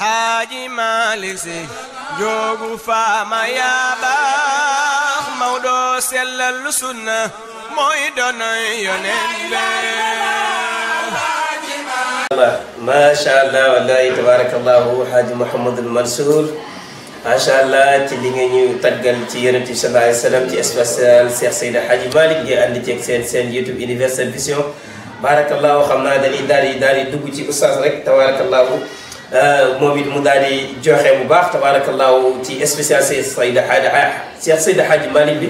Alxaaji Maalik Si joogu faama yaa baax Maodo sellal sunna mooy doonay yonent ما شاء الله والله تبارك الله حاج محمد المنصور ما شاء الله ci li nga ñu taggal ci Yonent bi sallallahu alayhi wa sallam ci spécial Cheikh Seydi Hadji Malick di ànd ceeg seen YouTube Universel Vision barakallahu xam naa dañuy daal di dugg ci oustaz rek tabarakallahu moom it mu daal di joxe bu baax tabarakallahu ci spécial Cheikh Seydi Hadji Malick bi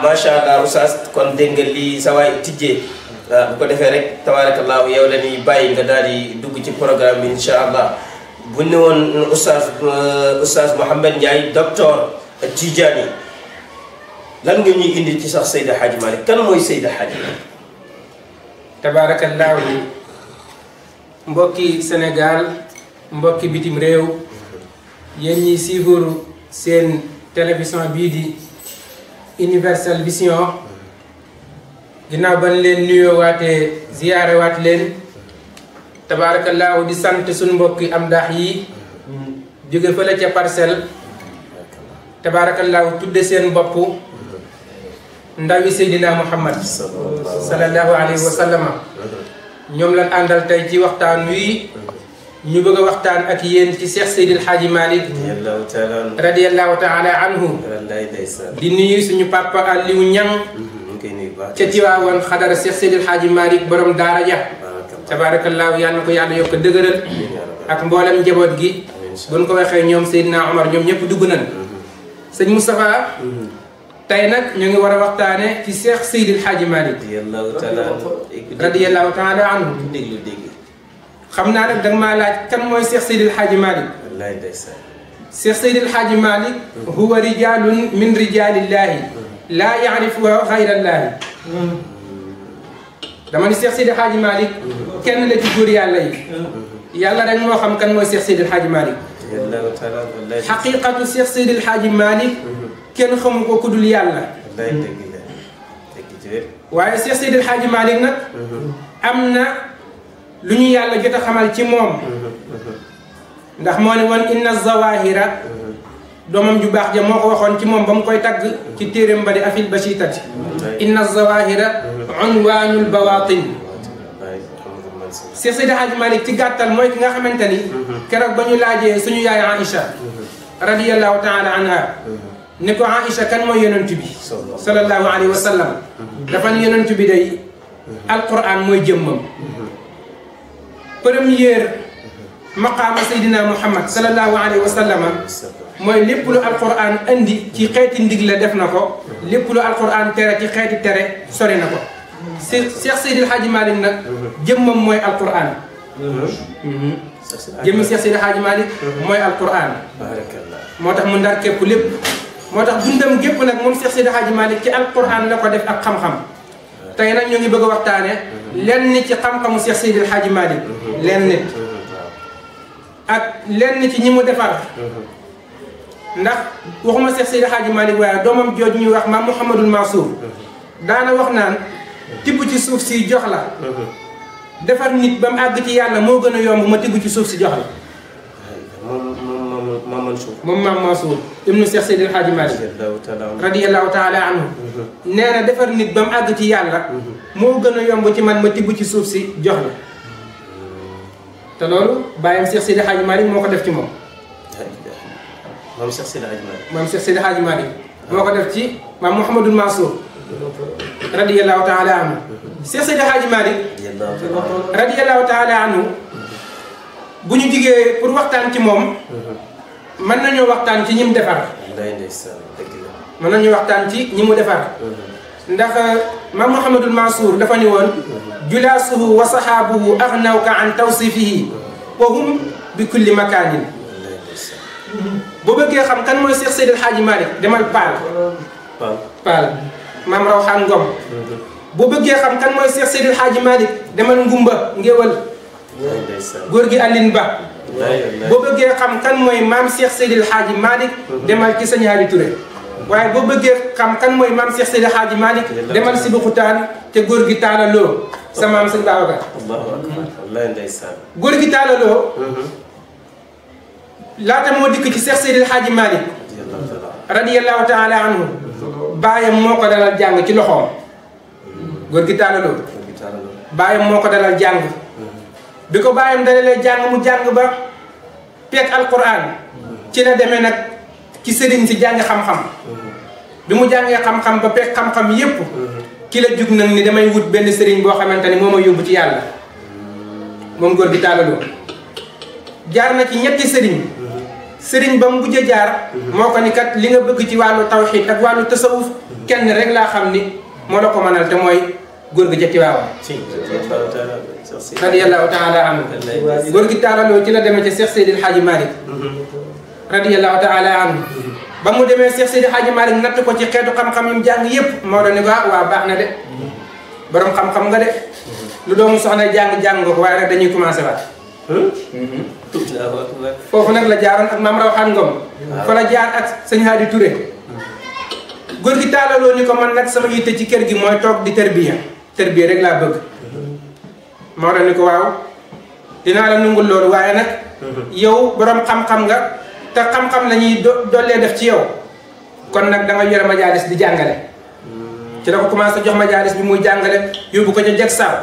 macha allah oustaz kon dégg nga lii sa waay tijjee bu ko defee rek tabarakallahu yow la ñuy bàyyi nga daal di dugg ci programme bi incha allah bu ñu woon oustaz Mouhamed Ndiaye docteur Tidjani lan nga ñuy indi ci sax Seydi Hadji Malick kan mooy Seydi Hadji Malick. tabarakallahu mbokki Sénégal mbokki bitim réew yéen ñi suivre seen télévision bii di Universel Vision ginnaaw ban leen nuyoo waatee ziyaare waat leen tabaarakallaahu di sant suñu mbokki am daax yi jóge fële ca Parcelles tabaarakallaahu tudde seen bopp ndawi Seydina Muhammad sallallahu alayhi wa sallama ñoom lan àndal tey ci waxtaan wi ñu bëgg a waxtaan ak yéen ci Cheikh Seydil Hadji Malick radiyallahu taala anhu di nuyu suñu papa Aliou Niang ca Tiwaawan xadara Cheikh Seydil Hadji Malick borom daara ja tabaarakallaahu yal na ko yàlla yokk dëgëral ak mboolem njaboot gi buñ ko waxee ñoom Seydina Omar ñoom ñëpp dugg nañ sëñ Moustapha tey nag ñu ngi war a waxtaane ci Cheikh Seydil Hadji Malick radiyallahu taala anhu xam naa nag danga maa laaj kan mooy Cheikh Seydil Hadji Malick Cheikh Seydil Hadji Malick huwa rijalun min rijalillahi laa yaarifuha xayrallaahi dama ni Cheikh Seydil Hadji Malick kenn la ci góor yàlla yi yàlla rek moo xam kan mooy Cheikh Seydil Hadji Malick xaqiqatu Cheikh Seydil Hadji Malick kenn xamu ko ku dul yàlla waaye Cheikh Seydil Hadji Malick nag am na lu ñu yàlla jot a xamal ci moom ndax moo ne woon inna zawahira doomam ju baax ja moo ko waxoon ci moom ba mu koy tagg ci téeréem ba di afil bashitati inna zawahira unwanul bawatin Cheikh Seydi Hadji Malick ci gàttal mooy ki nga xamante ni keroog ba ñu laajee suñu yaay Aïcha radiyallahu taala anha ni ko Aïcha kan mooy yonent bi sallallahu alayhi wa sallam dafa ne yonent bi day alquran mooy jëmmam première maqaama Seydina Muhammad sallallahu alayhi wa sallam mooy lépp lu alquran andi ci xeeti ndigle def na ko lépp lu alquran tere ci xeeti tere sori na ko Cheikh Seydil Hadji Malick nag jëmmam mooy alquran jëmmi Cheikh Seydil Hadji Malick mooy alquran moo tax mu ndar képp lépp moo tax dundam gépp nag moom Cheikh Seydil Hadji Malick ci alquran la ko def ak xam-xam tey nag ñu ngi bëgg a waxtaane lenn ci xam-xamu Cheikh Seydil Hadji Malick lenn nit ak lenn ci ñi mu defar ndax waxuma Cheikh Seydil Hadji Malick waaye doomam jooj ñuy wax maam Mouhamadul Mansour daana wax naan tibb ci suuf si jox la defar nit ba mu àgg ci yàlla moo gën a yomb ma tibb ci suuf si jox la moom maam Mansour ibnu Cheikh Seydil Hadji Malick radiyallahu taala anhu nee na defar nit ba mu àgg ci yàlla moo gën a yomb ci man ma tibb ci suuf si jox la te loolu bàyyam Cheikh Seydil Hadji Malick moo ko def ci moom moom Cheikh Seydi Hadji Malick moom Cheikh Seydi Hadji Malick moo ko def ci maam Mouhamadul Mansour radiyallahu taala anhu Cheikh Seydi Hadji Malick radiyallahu taala anhu bu ñu jigee pour waxtaan ci moom mën nañoo waxtaan ci ñi mu defar mën nañu waxtaan ci ñi mu defar ndax maam Mouhamadul Mansour dafa ni woon julaasuhu wa sahaabuhu aghnawka an tawsifihi wa hum bi kulli makaanin boo bëggee xam kan mooy Cheikh Seydil Hadji Malick demal Paal maam Rawxaan Ngom boo bëggee xam kan mooy Cheikh Seydil Hadji Malick demal Ngumba Ngéwal góor gi Aline Ba boo bëggee xam kan mooy maam Cheikh Seydil Hadji Malick demal ci Sëñ Haali Touré waaye boo bëggee xam kan mooy maam Cheikh Seydil Hadji Malick demal si Buxutaan te góor gi Taala Lo sa maam Sëñ Babacar góor gi Taala Lo laata moo dikk ci Seex Seydil Haaji Malick radiyallahu taala anhu baayam moo ko dalal jàng ci loxoom góor gi taalaloo baayam moo ko dalal jàng bi ko baayam dalalee jàng mu jàng ba peeg alquran ci la demee nag ci sëriñ si jàng xam-xam bi mu jàngee xam-xam ba peeg xam-xam yépp ki la jug nag ni damay wut benn sëriñ boo xamante ni moo ma yóbbu ci yàlla moom góor gi taalaloo jaar na ci ñetti sëriñ ba mu mujj a jaar moo ko ni kat li nga bëgg ci wàllu tawxiid ak wàllu tasawuf kenn rek laa xam ni moo la ko mënal te mooy góor gi jëtti waaw radiyallahu taala anhu góor gi taalaloo ci la demee ci Seex Seydil Haaji Malick radiyallahu taala anhu ba mu demee Seex Seydil Haaji Malick natt ko ci xeetu xam-xam yu mu jàng yépp moo doon ni ko waa baax na de borom xam-xam nga de lu doomu soxna jàng nga ko waaye rek dañuy commencé waat foofu nag la jaaroon ak maam Rawaan Ngom fa la jaar ak sëñ Hadi Touré góor gi taalaloo ni ko man nag sama yitte ci kër gi mooy toog di terbiya rek laa bëgg moo doon ni ko waaw dinaa la nungul loolu waaye nag yow borom xam-xam nga te xam-xam la ñuy dollee def ci yow kon nag da nga yore majaalis di jàngale ci la ko commencé jox majaalis bi muy jàngale yóbbu ko ca jeg saaw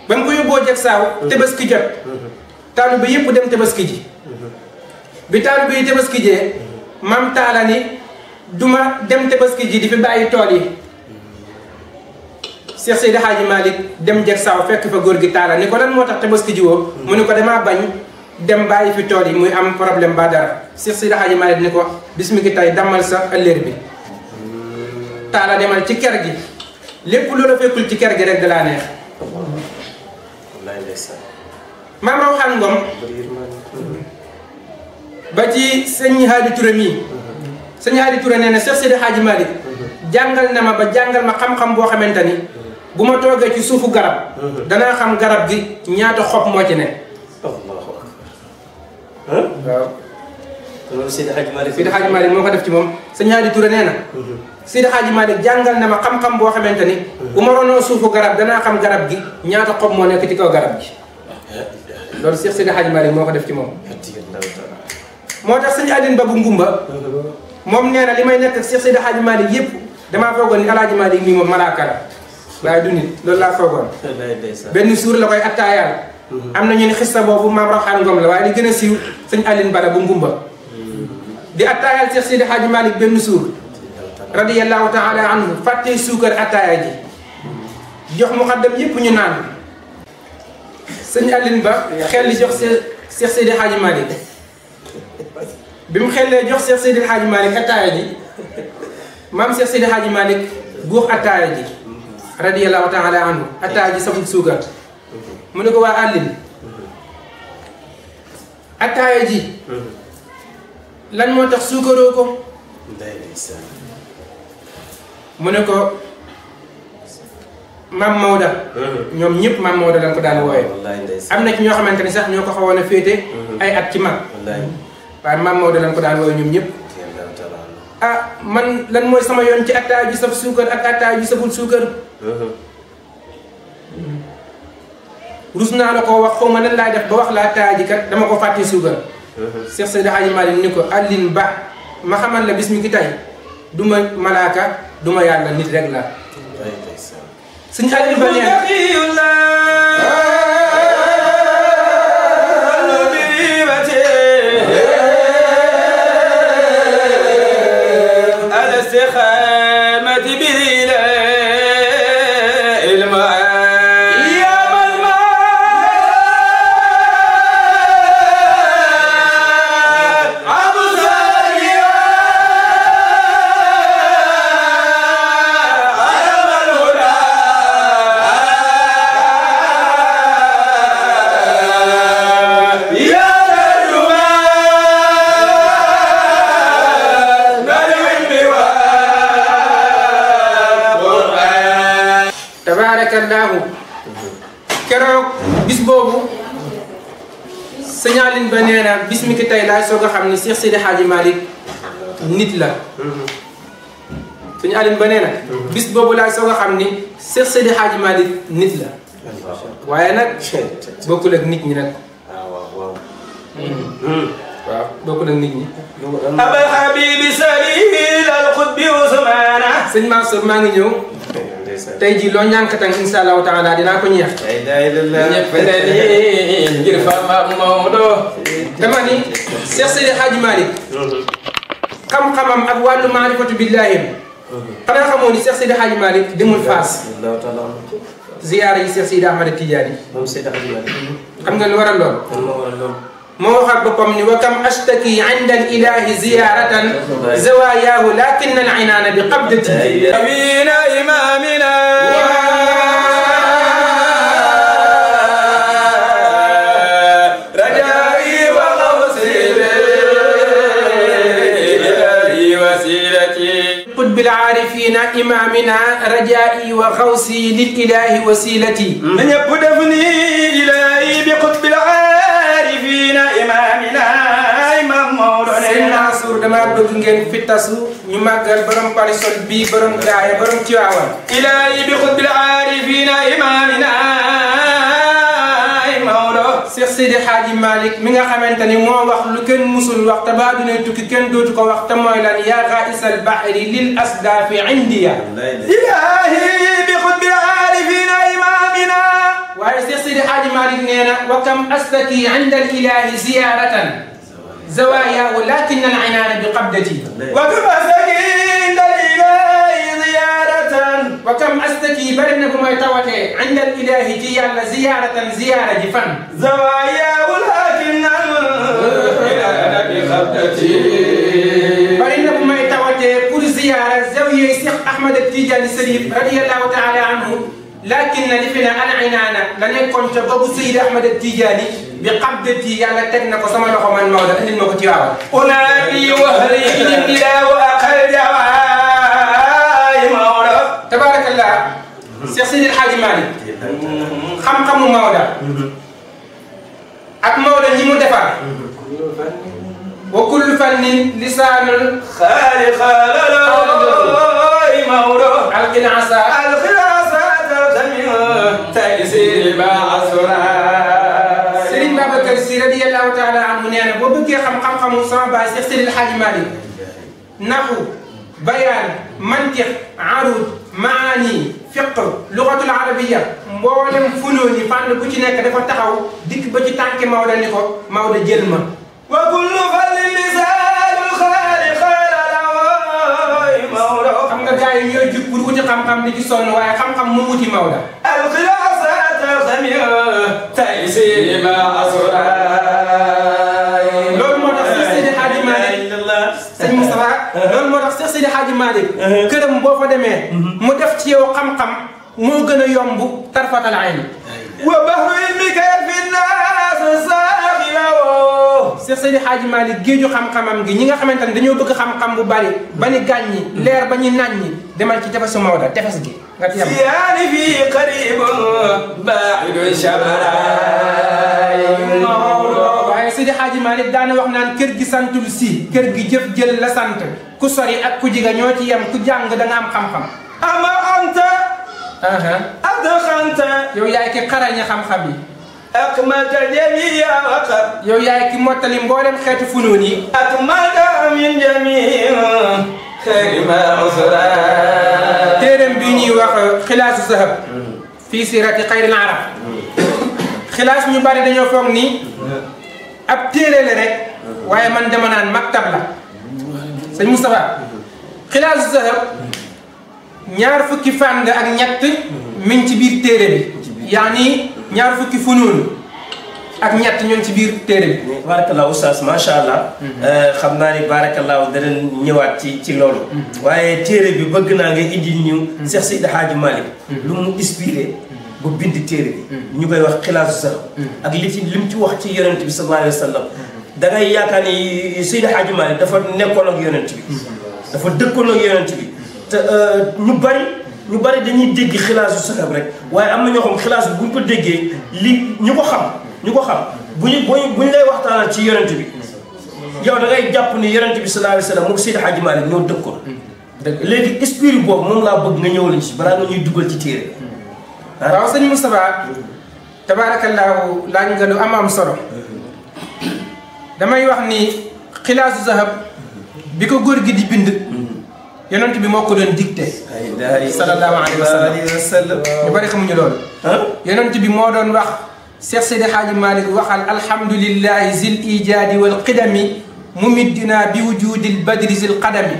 ba mu ko yóbboo jeg saaw Tabaski jot taalibe bi yëpp dem Tabaski ji bi taalibe yi Tabaski jee maam taala ni duma dem Tabaski ji di fi bàyyi tool yi Seex Seydi Haaji Malick dem jeg saaw fekk fa góor gi taala ni ko lan moo tax Tabaski ji woo mu ni ko damaa bañ dem bàyyi fi tool yi muy am problème ba dara Seex Seydi Haaji Malick ni ko bismiki tay dammal sa ëllëer bi taala demal ci kër gi lépp loola fekkul ci kër gi rek da laa neex maam Rawaan Ngom ba ci sëñ Hadi Touré mii sëñ Hadi Touré nee na Seex Seydi Haaji Malick jàngal na ma ba jàngal ma xam-xam boo xamante ni bu ma toogee ci suufu garab danaa xam garab gi ñaata xob moo ci ne waaw loolu Seydi Haaji Malick moo ko def ci moom sëñ Hadi Touré nee na Seydi Haaji Malick jàngal na ma xam-xam boo xamante ni bu ma ronoo suufu garab danaa xam garab gi ñaata xob moo nekk ci kaw garab gi loolu Seex Seydi Haaji Malick moo ko def ci moom moo tax sëñ Aline Ba bu Ngumba moom nee na li may nekk ak Seex Seydi Haaji Malick yépp damaa foogoon ni Alaaji Malick mii moom malaaka la waaye du nit loolu laa foogoon benn suur la koy attaayaal am na ñu ni xista boobu maam Rawaan Ngom la waaye li gën a siiw sëñ Aline Ba bu Ngumba di attaayaal Seex Seydi Haaji Malick benn suur radiyallahu taala anhu fàttee suukar attaaya ji jox muxaddam yépp ñu naan sëñ Aline Ba xel li jox Seex Seydi Haaji Malick bi mu xellee jox Seex Seydi Haaji Malick attaaya ji maam Seex Seydi Haaji Malick guux attaaya ji radiyallahu taala anhu attaaya ji safut suukar mu ne ko waa Aline attaaya ji lan moo tax suukaroo ko mu ne ko maam Maodo ñoom ñëpp maam Maodo lañ ko daan wooye am na ci ñoo xamante ni sax ñoo ko xawoon a féete ay at ci mag waaye maam Maodo lañ ko daan wooye ñoom ñëpp ah man lan mooy sama yoon ci attaaya ju saf suukar ak attaaya ju saful suukar rus naa la koo wax xaw ma nan laay def ba wax la attaaya ji kat dama ko fàtte suukar Seex Seydi Haaji Malick ni ko Aline Ba ma xamal la bis mi ki tey du ma malaaka du ma yàlla nit rek la sëñ Aline Ba tabaarakallaahu keroog bis boobu sëñ Aline Ba nee na bis mi ki tey laay soog a xam ni Seex Seydi Haaji Malick nit la sëñ Aline Ba nee na bis boobu laay soog a xam ni Seex Seydi Haaji Malick nit la waaye nag bokkul ak nit ñi nag waaw bokk nag nit ñi. abal habibi salil al xutbi usmana. sëñ Mansour maa ngi ñëw. tey jii loo ñànkatan insha allahu taala dinaa ko ñeex. ñëpp ne ngir Fama Maodo. dama ni Cheikh Seydi Hadji Malick. xam-xamam ak wàllu maarifatu billahi. xanaa xamoo ni Cheikh Seydi Hadji Malick demul Faas. ziyaara yi Cheikh Seydi Ahmad Tidiane. moom Seydi Hadji Malick. xam nga lu waral lool. moo waxaat boppam ni wa kam ashtaki inda al ilahi ziyaratan zawayaahu lakin al inaana bi qabdati amina imamina rajai wa qawsi ilahi wasilati qutb al aarifina imamina rajai wa qawsi lil ilahi wasilati ñëpp def ni ilahi bi qutb al aarifina imamina imam Maodo Sëñ Mansour dama bëgg ngeen fi tasu ñu màggal borom parisol bii borom gaaya borom Tiwaawan ilahi bi qutb al aarifina imamina Maodo Cheikh Seydi Hadji Malick mi nga xamante ni moo wax lu kenn musul wax te baa dunay tukki kenn dootu ko wax te mooy lan yaa ghaisal bahri lil asdafi indiya ilahi bi qutb al aarifina imamina waaye Cheikh Seydi Hadji Malick nee na wa kam astaki inda al ilahi ziyaratan zawayaahu lakin al inaana bi qabdati wa kam astaki inda al ilahi ziyaratan wa kam astaki bari na bu may tawatee inda al ilahi ci yàlla ziyaratan ziyara ji fan zawayaahu lakin al inaana bi qabdati bari na bu may tawatee pour ziyara zawiya Cheikh Ahmad Tidiane Serif radiyallahu taala anhu lakin li fi ne al inaana la nekkoon ca boobu Seydi Ahmad Tidiane bi qabdati yàlla teg na ko sama loxo man Maodo andil ma ko Tiwaawan. unaadi wahri ila wa aqal jawaay Maodo. tabaarakallah. Cheikh Seydi El Hadji Malick. xam-xamu Maodo. ak Maodo ñi mu defar. wa kullu fannin lisaanul xaaliqalooy Maodo. alqinaasa taysir ba asura Serigne Babacar Sy radiyallahu taala anhu nee na boo bëggee xam-xamu sama baay Cheikh Seydi El Hadji Malick naxu bayaan mantiq arud maani fiq lugatul arabiya mboolem funoon yi fànn bu ci nekk dafa taxaw dikk ba ci tànki Maodo ni ko Maodo jël ma wa kullu fallin lisaanul xaaliqalooy Maodo. xam nga gars yi ñooy jug pour wuti xam-xam di ci sonn waaye xam-xam mu wuti Maodo taysir ma asura loolu moo tax Cheikh Seydi Hadji Malick sëñ Moustapha loolu moo tax Cheikh Seydi Hadji Malick këram boo fa demee mu def ci yow xam-xam moo gën a yomb tarfatal ayni wa bahru ilmika fi nnaas saaxilawo Cheikh Seydi Hadji Malick géeju xam-xamam gi ñi nga xamante ne dañoo bëgg xam-xam bu bari ba ni gàññi leer ba ñu naññi demal ci tefesu Maodo tefes gi nga ci yam siyaani fii qaribun baidun shabaraay Maodo. waaye Seydi Hadji Malick daana wax naan kër gi santul si kër gi jëf jël la sant ku sori ak ku jiga ñoo ci yem ku jàng da nga am xam-xam ama anta adxanta yow yaay ki xaraña xam-xam yi akmalta jamia waqat yow yaay ki mottali mboolem xeetu funuun yi akmalta min jamii xayri ma usra téeram bi ñuy wax xilaasu sahab fii sirati xayril arab xilaas ñu bari dañoo foog ni ab téere la rek waaye man dama naan maktab la sëñ Moustapha xilaasu sahab ñaar fukki fànn ak ñett mi ngi ci biir téere bi yaani ñaar fukki funuun ak ñett ñoo ci biir téere bi. barakallahu oustaz macha allah. xam naa ni barakallahu danañ ñëwaat ci loolu. waaye téere bi bëgg naa nga indi ñu. Cheikh Seydi Hadji Malick. lu mu inspiré ba bind téere bi. ñu koy wax xilaasu sax. ak li mu ci wax ci yonent bi sallallahu alayhi wa sallam. da ngay yaakaar ni Seydi Hadji Malick dafa nekkoon ak yonent bi. dafa dëkkoon ak yonent bi te ñu bari dañuy dégg xilaasu saxab rek waaye am na ñoo xam xilaas bi bu ñu ko déggee li ñu ko xam bu ñu lay waxtaanal ci yonent bi yow da ngay jàpp ni yonent bi sallallahu alayhi wa sallam moom Seydi Hadji Malick ñoo dëkkoon. léegi esprit boobu moom laa bëgg nga ñëwal ci balaa nga ñuy dugal ci téere. waaw sëñ Moustapha tabaarakallaahu laaj nga lu am solo damay wax ni xilaasu zahab bi ko góor gi di bind yonent bi moo ko doon dicté sallallahu alayhi wa sallam ñu bari xamuñu loolu yonent bi moo doon wax Cheikh Seydi Hadji Malick waxal alhamdulillahi zil ijaadi wal qidami mumiddina bi wujudil badri zil qadami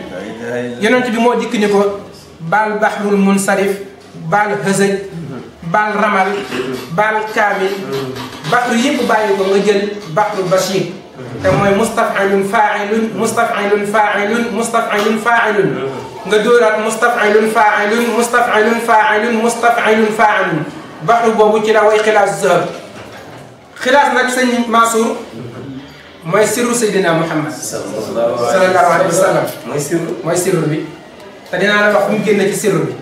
yonent bi moo dikk ni ko baal bahrul munsarif baal hësëj baal ramal baal kaamil bahru yëpp bàyyi ko nga jël bahru bashir te mooy mustaf'ilun fa'ilun mustaf'ilun fa'ilun mustaf'ilun fa'ilun nga dóoraat mustaf'ilun fa'ilun mustaf'ilun fa'ilun mustaf'ilun fa'ilun bahru boobu ci la way xilaas zahab xilaas nag sëñ Mansour mooy sirru Seydina Muhammad sallallahu alayhi wa sallam mooy sirru bi te dinaa la wax fu mu génne ci sirru bi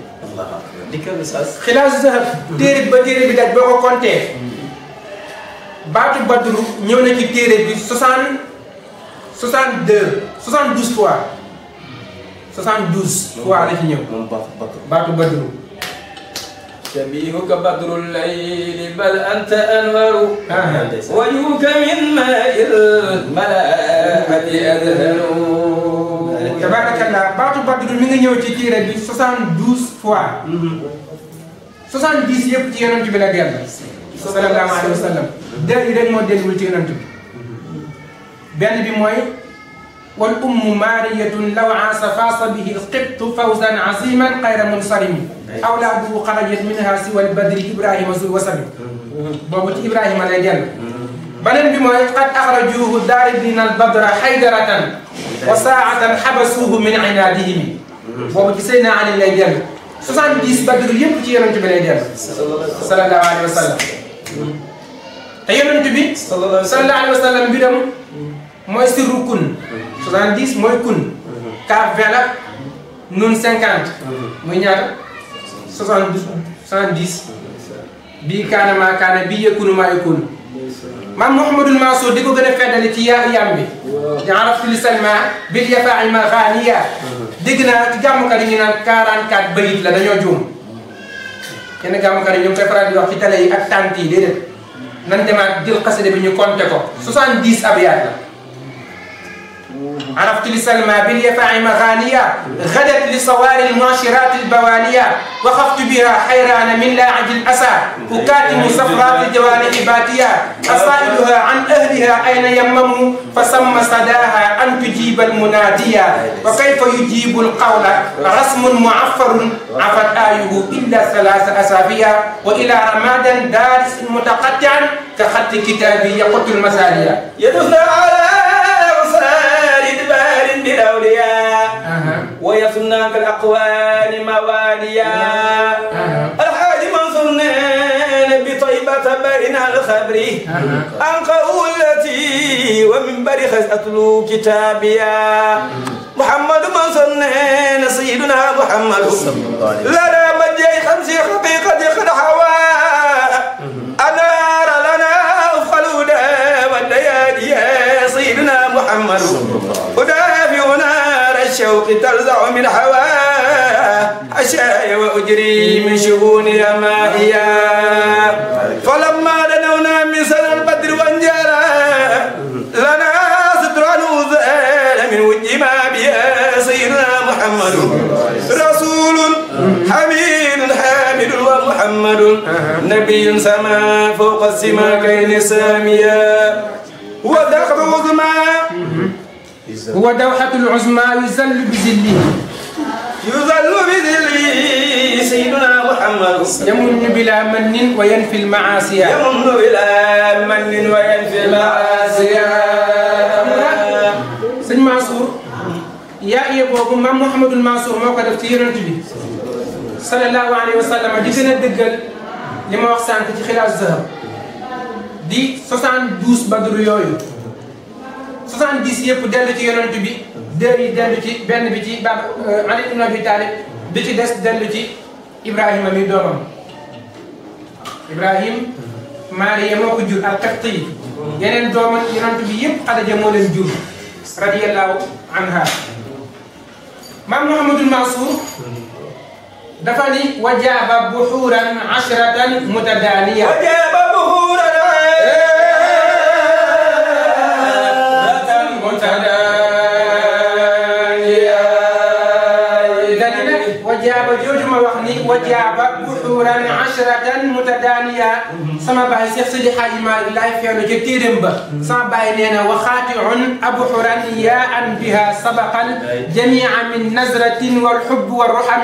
xilaas zahab téere ba téere bi daj boo ko compté baatu badru ñëw na ci téere bi 72 fois 72 fois la ci ñëw baatu badru شبيهك بدر الليل بل أنت أنور وجهك من ماء الملاءة أذهل تبارك الله baatu badru mi ngi ñëw ci téere bi 72 fois 70 yëpp ci yonent bi la dellu sallallahu alayhi wa sallam yi rek moo delluwul ci yonent bi benn bi mooy wal ummu maariyatun law aasa faasa bihi qibtu fawzan aziman xayra munsarimi awlaaduhu xarajat minha siwa albadri ibrahima zul wasami boobu ci ibrahima lay dellu beneen bi mooy qad axrajuhu daaribina albadra xaydaratan wa saatan xabasuuhu min inaadihimi boobu ci Seydina Ali lay dellu 70 badru yëpp ci yonent bi lay dellu sallallahu alayhi wa sallam te yonent bi sallallahu alayhi wa sallam mbiram mooy sirru kun 70 mooy kun kaaf 20 la nun 50 muy ñaata 70 bii kaana maa kaana bii yëkkunu maa yëkkunu maam Mouhamadul Mansour di ko gën a feddali ci yaa yam bi di araftu li salma bil yafaa'i ma xaaniya dégg naa ci gàmmukat yi ñu naan 44 bayit la dañoo juum yenn gàmmukat yi ñu ngi koy faral di wax ci télé yi ak tànt yi déedéet nan demaat jël xasida bi ñu compté ko 70 abyaat la عرفت لسلمى باليفاع مغانية غدت لصواري المعشرات البوانية وخفت بها حيران من لاعج الأسى أكاتم صفرات الجوانح باتية أسائلها عن أهلها أين يمموا فسم صداها أن تجيب المنادية وكيف يجيب القول رسم معفر عفت آيه إلا 3 أسابيع وإلى رماد دارس متقطعا كخط كتابي يقط المسالية يدخل على بالأولياء ويصنع كالأقوال مواليا الحاج منصور بطيبة برنا الخبر أنقروا التي ومن برخز أتلو كتابيا محمد منصور سيدنا محمد لنا مجيء 50 حقيقة قد حوى أنار لنا خلودا والليالي سيدنا محمد ودافع نار الشوق ترزع من هواه حشاي وأجري من شؤون يمائيا فلما دنونا من سنة البدر وانجلى لنا ستر زال من وجه ما بها سيدنا محمد رسول حميد حامد ومحمد نبي سما فوق السماكين ساميا ودخل عظمى هو دوحة العظمى يذل بذله سيدنا محمد يمن بلا من وينفي المعاصي يمن بلا من وينفي المعاصي سيد منصور يا يبوغ مام محمد المنصور موكو داف تي يونت بي صلى الله عليه وسلم دي gëna dëggal li ma wax sank ci xilaas zahab di 72 badru yooyu 70 yëpp dellu ci yonent bi 2 yi dellu ci benn bi ci Baba Ali ibn Abi Talib bi ci des dellu ci Ibrahima mi doomam Ibrahim Maariya moo ko jur al-Qibti yeneen doomam yonent bi yëpp Xadija moo leen jur radiyallahu anha maam Mouhamadul Mansour dafa ni wajaaba buxuuran 10 mutadaaniya wajaaba buxuuran وجاب بحورا 10 متدانية سما باي شيخ سيدي حاج مالك لاي فيلو جي تيرم با سما باي نينا وخاتع أبحرا ياء بها سبقا جميعا من نزرة والحب والرحم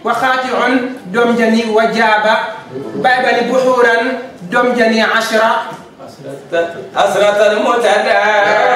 وخاتع دوم جني وجاب باي بحورا دوم جني 10 حسرة المتدانية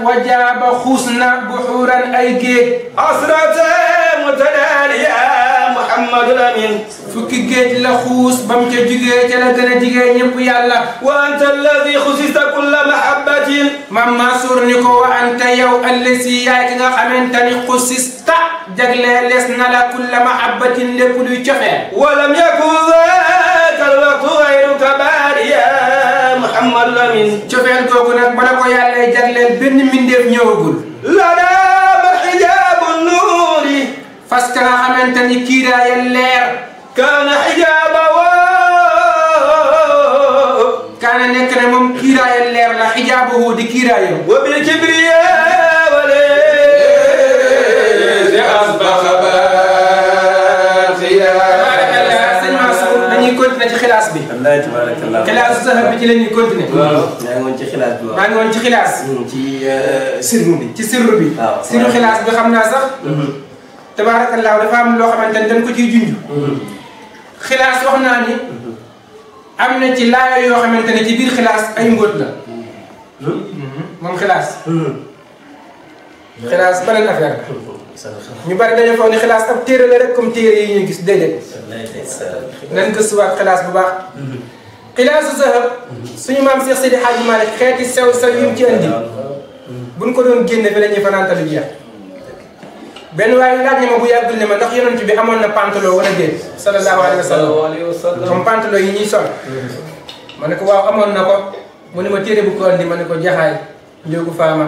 وجاب خسنا بحورا أي جيت حسرة متدانية محمد الأمين فك جيت لخوس بمك جيت لغنا جيت نيب يالا وأنت الذي خصصت كل محبة مما سورنيكو وأنت يو الذي ياك nga xamantani خصصت جغلي لسنا لا كل محبة لكل جفا ولم يكن ذاك الوقت غيرك باريا محمد الأمين جفال غوغو نك بالاكو يالا جغلل بن منديف ñewugul لنا حجاب النور فاسكنا خمنتني كيرا يلير كان حجابه كان نكنا مم كيرا يلير لا حجابه دي كيرا يو وبالكبرياء وليس أصبح خلاص بي الله تبارك الله خلاص ذهب بي لاني كونتيني maa ngi woon ci xilaas bi maa ngi woon ci xilaas ci sirru bi ci sirru bi sirru xilaas bi xam naa sax tabarakallah dafa am loo xamante ne dañ ko ciy junj xilaas wax naa ni am na ci laaya yoo xamante ne ci biir xilaas ay mbóot la moom xilaas xilaas beneen affaire la ñu bari dañu foog ni xilaas ab téere la rek comme téere yi ñu gis déedéet nañ gëstuwaat xilaas bu baax xilaasu zahab suñu maam Cheikh Seydi Hadji Malick xeeti sew sew yi mu ci andi buñ ko doon génne fi la ñuy fanaantalu jeex benn waaye laaj na ma bu yàggul ne ma ndax yonent bi amoon na pantalon wala déet sallallahu alayhi wa sallam comme pantalon yi ñuy sol ma ne ko waaw amoon na ko mu ne ma téere bu ko andi ma ne ko jaxaay njóogu faama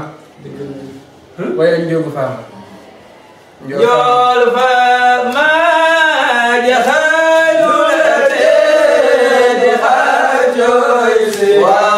waaye lañ njóogu faama njool faama jaxaay Wow.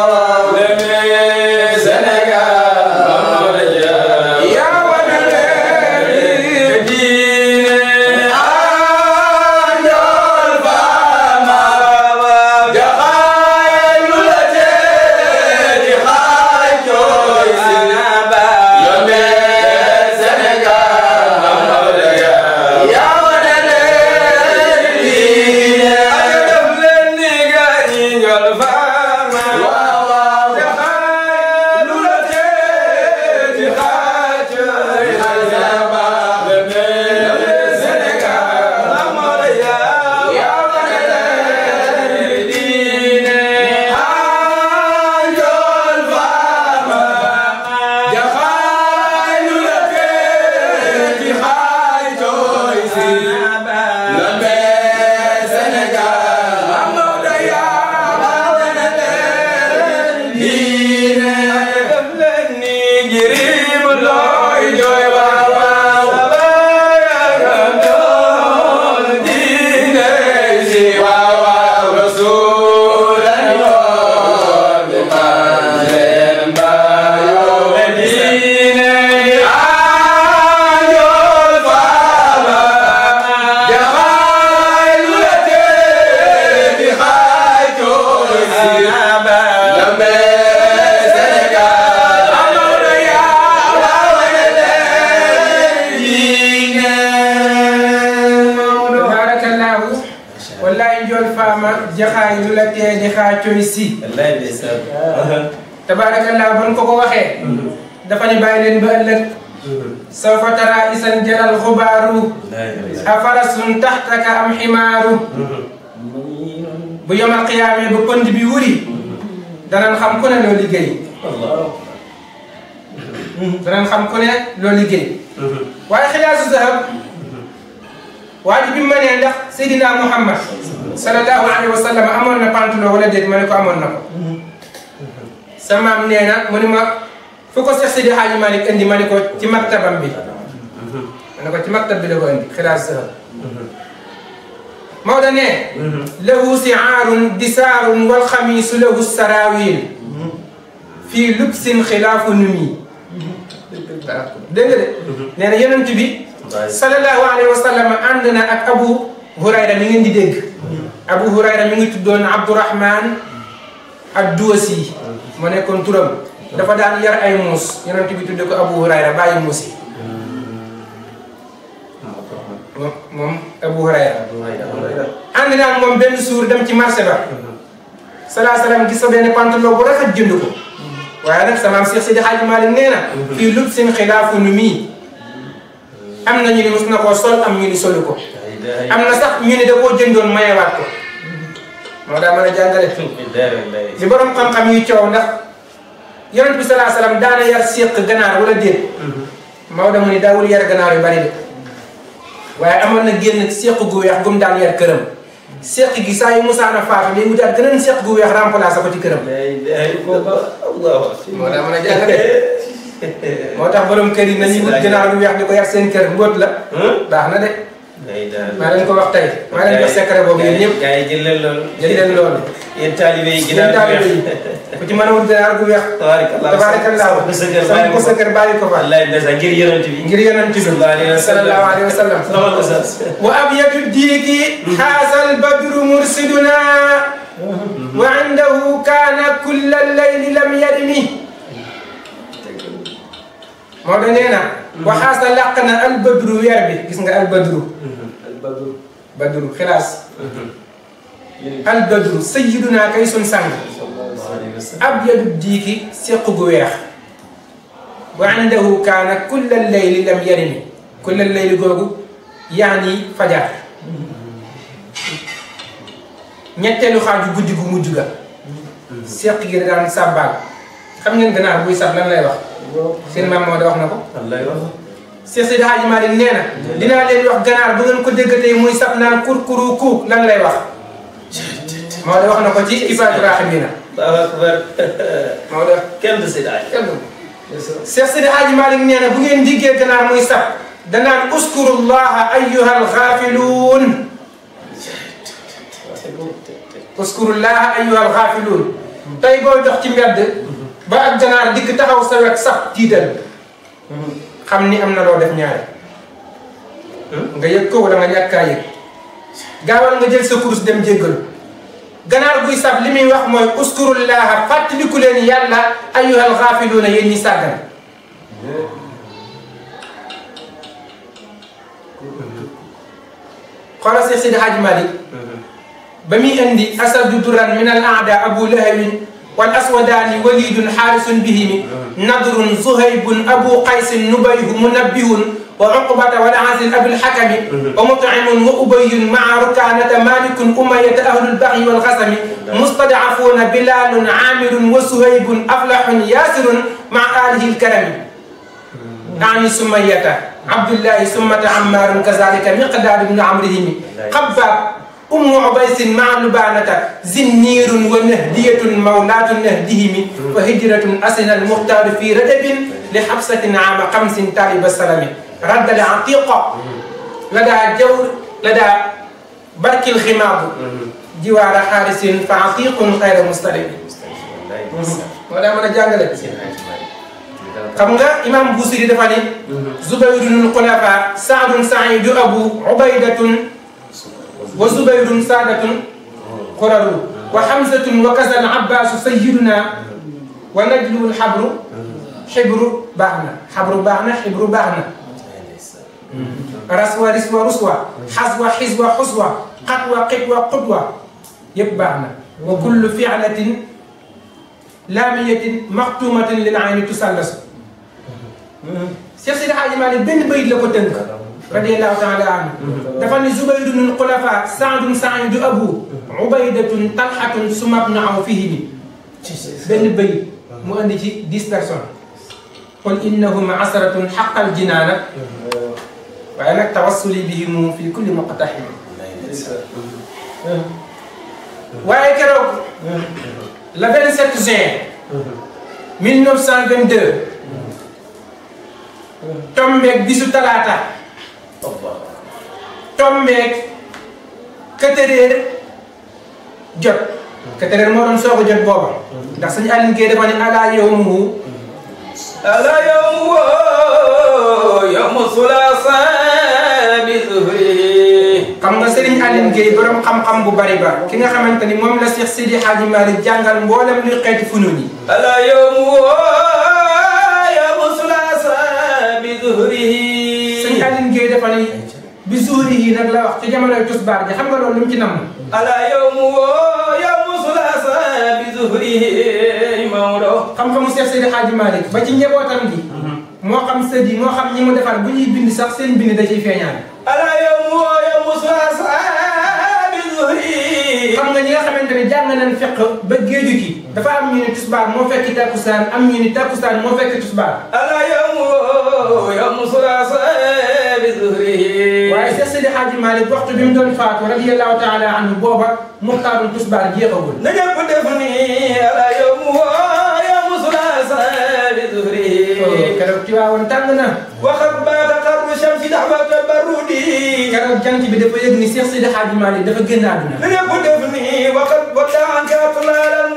jaxaay lu la tee di xaacoy si. wallaay ndeysaan. tabaarakallah ban ko waxee. dafa ni bàyyi leen ba ëllëg. sawfa tara isan jalal xubaaru. afarasun taxtaka am ximaaru. bu yomal qiyaamee ba pënd bi wuri. danañ xam ku ne loo liggéey. danañ xam ku ne loo liggéey. waaye xilaasu zahab. waa ji bi mu ma nee ndax Seydina Muhammad sallallahu alayhi wa sallam amoon na pantalon wala déet ma ne ko amoon na ko. sa maam nee na mu ne ma fu ko Seex Seydi Haaji Malick indi ma ne ko ci maktabam bi. ma ne ko ci maktab bi la ko indi xilaasu zahab. Maodo ne. lahu siaarun disaarun wal xamiisu lahu saraawil. fii lubsin xilaafu numi. dégg nga de. nee na yonent bi. sallallahu alayhi wa sallam ànd na ak Abu Hurayra mi ngeen di dégg. Abu Hurayra mi ngi tuddoon Abdurahman ad-Duwasi. moo nekkoon turam. dafa daan yar ay muus yonent bi tudde ko Abu Hurayra bàyyi muus yi. moom Abu Hurayra. ànd naa ak moom benn suur dem ci marché ba. salaa salaam gis fa benn pantalon bu rafet jënd ko. waaye nag sama maam Seex Seydi Haaji Maalik nee na. fii lubsin xilaafu numi. am na ñu ni mos na koo sol am ñu ni solu ko. am na sax ñu ni da koo jëndoon mayewaat ko. moo daa mën a jàngale. li borom xam-xam yi coow ndax yonent bi salaa salaam daana yar séq ganaar wala déet. Maodo mu ni daawul yar ganaar yu bari de. waaye amoon na génn séq gu weex gu mu daan yar këram. séq gi saa yu musaana faatu day wutaat gëneen séq gu weex remplacé ko ci këram. moo daa mën a jàngale. moo tax borom kër yi nañuy wut ganaar gu weex di ko yar seen kër mbóot la. baax na de. maa leen ko wax tey. maa leen jox secret boobu yéen ñëpp. gars yi jël leen loolu. jël leen loolu. yéen taalibe yi ginaar gu weex ku ci mën a wut ganaar gu weex. tabaarakallah sama ko sa kër bàyyi ko fa. wallaay ndeysaan ngir yonent bi. ngir yonent bi. sallallahu alayhi wa sallam. wa abyadu diiki. haasal badru mursiduna. wa indahu kaana kulla layli lam yarmi. moo da nee na. waxaasa làq na albadru weer bi gis nga albadru. badru xilaas. albadru sayyiduna kay sun sang. abyadu diiki séq gu weex. wa indahu kaana kulla layli lam yarimi. kulla layli googu yaani fajar. ñetteelu xaaju guddi gu mujj ga. séq gi daan sàbbaal. xam ngeen ganaar buy sab lan lay wax. seen maam moo da wax na ko. Seex Seydi Haaji Maalik nee na. dinaa leen wax ganaar bu ngeen ko déggatee muy sab naan kurkuru kuuk lan lay wax. moo da wax na ko ci Ifaadu Raaxibiina. moo da kenn du Seydi Haaji. Seex Seydi Haaji Maalik nee na bu ngeen diggee ganaar muy sab. danaan uskurullaha ayyuhal xaafiluun. uskurullaha ayyuhal xaafiluun. tey booy dox ci mbedd. ba ak ganaar dikk taxaw sa wet sab tiital. xam ni am na loo def ñaare. nga yëg ko wala nga ñàkk kaa yëg. gaawal nga jël sa kurus dem jéggalu. ganaar guy sab li muy wax mooy uskurullaha fàttaliku leen yàlla ayyuhal xaafiluuna yéen ñi sàggan. xoolal Seex Seydi Haaji Maalik ba muy indi asadu duran min al aada abu lahabin wal aswadaani walidun xaarisun bihimi nadrun zuhaybun abu qaysin nubayhu munabbihun wa uqbata wal asil abul xakami wa mutcimun wa ubayun maa rukaanata malikun umayata ahlul baxyi wal xasami mustadcafuuna bilalun aamirun wa suhaybun aflaxun yaasirun maa alihi lkarami ani sumayata abdullahi summata ammaarun kazalika miqdaad ibnu amrihimi xabbaab ummu ubaysin maa lubaanata zinniirun wa nahdiyatun mawlaatu nahdihimi fa hijratun asina almuxtaaru fi radabin li xabsatin aama xamsin taaliba salami raddal atiqa ladaa jawr ladaa barkil ximaabu jiwaara xaarisin fa atiqun xayra mustalimi moo daa mën a jàngale xam nga imam Busiri dafa ne zubayrun xulafa saadun saidu abu ubaydatun wa zubayrun saadatun xuraru wa hamzatun wa kasal abbaasu sayyiduna wa najluwul xabru xibru baax na xabru baax na xibru baax na raswa riswa ruswa xaswa xiswa xuswa xatwa xitwa xutwa yëpp baax na wa kullu fi'latin laamiyatin maxtumatin lil ayni tusallasu Cheikh Seydi Hadji Malick benn bayit la ko tënk radiyallahu taala anhu dafa ni zubayrun xulafa saadun saidu abu ubaydatun talhatun sumab naaw fihimi benn bayit mu andi ci 10 personnes qul innahum asratun xaqal jinaana waaye nag tawassuli bihim fi kulli muqtaxim waaye keroog le 27 juin 1922 tombeeg bisu talaata tombeeg 4 heures jot 4 heures moo doon soog a jot booba ndax sañu Aline Gueye dafa ne ala yawmuhu ala yawmuhu yawmu sulaasa bi zuhri. xam nga Serigne Aline Gueye borom xam-xam bu bari ba ki nga xamante ni moom la Cheikh Seydi Hadji Malick jàngal mboolem luy xeeti funuun yi. ala yawmuhu yawmu sulaasa bi zuhri. Serigne Aline Gueye dafa ni bi zuhri yi nag la wax ci jamonoy tusbaar ji xam nga loolu lu mu ci namm. ala yawmuhu yawmu sulaasa bi zuhri Maodo. xam-xamu Cheikh Seydi Hadji Malick ba ci njabootam gi. moo xam sët yi moo xam ñi mu defar bu ñuy bind sax seen bind da ciy feeñaale. ala yawmu sulaasa bi zuhri. xam nga ñi nga xamante ne jàng nañ fiq ba géeju ki dafa am ñu ni tisbaar moo fekk takkusaan am ñu ni takkusaan moo fekk tisbaar. ala yawmu sulaasa bi zuhri. waaye Cheikh Seydi Hadji Malick waxtu bi mu doon faatu radiyallahu taala anhu booba muxtaaru tisbaar jeexagul. na ñëpp def ni ala yawmu sulaasa bi zuhri. keroog Tiwaawan tàng na. waxat baata qarru shamsi daxwata barudi. keroog jant bi dafa yëg ni Cheikh Seydi Hadji Malick dafa génn àdduna. na ñëpp def ni waxat wadaanka atlaalan.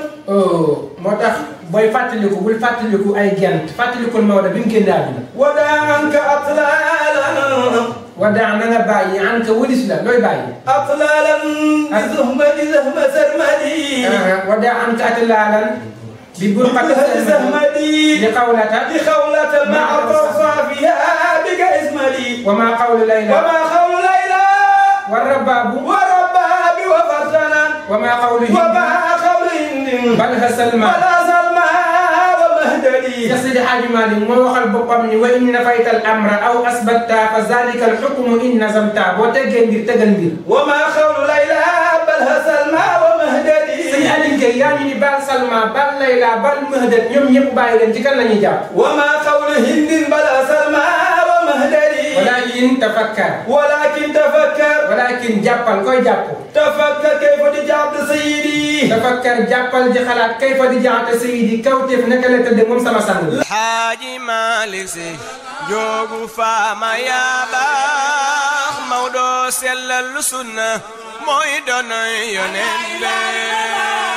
moo tax booy fàttaliku bul fàttaliku ay gent fàttalikul Maodo bi mu génn àdduna. wadaanka atlaalan. wadaa na nga bàyyi an ka wëlis la looy bàyyi. atlaalan bi zuhmadi zahma sarmadi. wadaa an ka atlaalan. bi burqati zahmadi. li qawlata. li qawlata maa tawsaafiha bika ismadi. wa maa qawlu layla. wa maa qawlu layla. wa rabbaabu. wa rabbaabi wa fartana. wa maa qawlu hindi. wa maa qawlu hindi. bal ha salma. bal salma wa mahdadi. Cheikh Seydi Hadji Malick moo waxal boppam ni wa in nafayta al amra aw asbatta fa zalika al hukmu in nazamta boo teggee mbir tegal mbir. wa maa qawlu layla bal ha salma wa mahdadi. sëñ Aline Gueye yaa ngi ni bal salma bal layla bal mahdat ñoom ñëpp bàyyi leen ci kan la ñuy jàpp. wa maa qawlu hindin bal salma wa mahdadi. walakin tafakkar. walakin tafakkar. walakin jàppal koy jàpp. tafakkar kayfa di jàpp sayyidi. tafakkar jàppal di xalaat kayfa di jàpp sayyidi kawteef naka la tëdd moom sama sang. Hadji Malick Sy joogu faama yaa baax Maodo sellal sunna mooy doon yonent